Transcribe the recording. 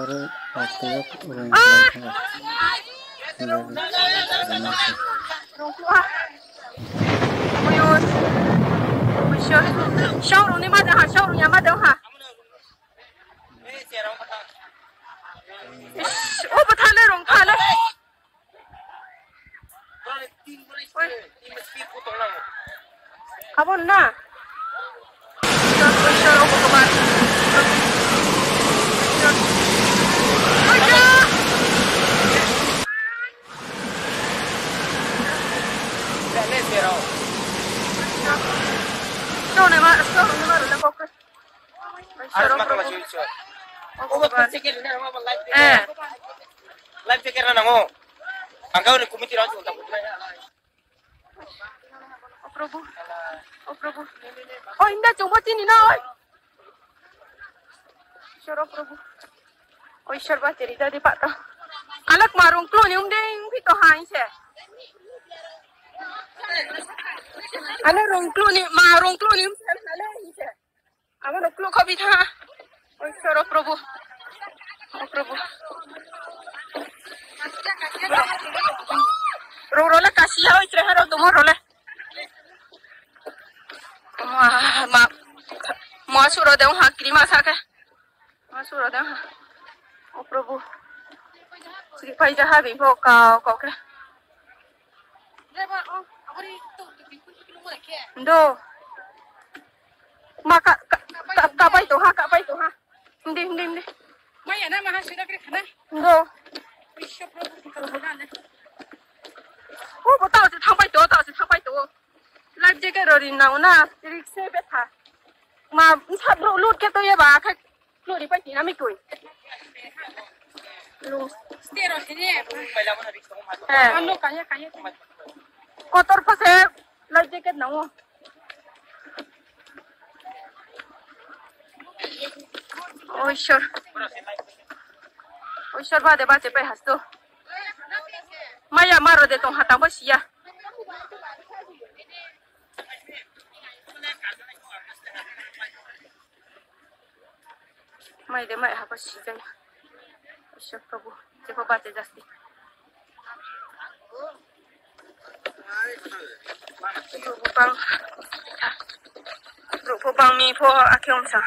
baru waktu orang lain笑容你妈等哈，笑容你妈等哈。我不谈那种看了。Abon na. Sharo ko ba? Aja. Dale, pero. No, ne ma, la poco. Sharo ko. Ako ba sige na mo live. Live check na mo. Ang gawin ko mitira sa utang ko. Oh Prabhu. Oh inda coba sini na oi. Sharo Prabhu. Oh Ishwar ba teri dadi pak to. Alak marung klo ni ding pito hain se. Ala rong klo ni marung klo ni ala ni se. Awan klo ko bi tha. Oh Sharo Prabhu. Oh Prabhu. Roro la kasih oi tre haro tumo role. Ma suro de ha krima sake ma suro de ha oh Prabhu sri pai jaha bi bo ka ke ndo ma ka pai to ha ndi ma ya na ma ha sira kre khana ndo oh bo tao thang pai to live jacket rồi nào na rickshaw bé thà mà sắp lút cái tôi bà khách lút đi phải chỉ năm mươi tuổi lút stero thế nhỉ anh lút cái kotor pas saya live jacket nào ôi sure ba de ba che pe hasto maya maro de tong hatang ba sia mai de mai apa sih kan? Ishwar Prabhu, cepat baca jasti. Rupang mi po akyong sa.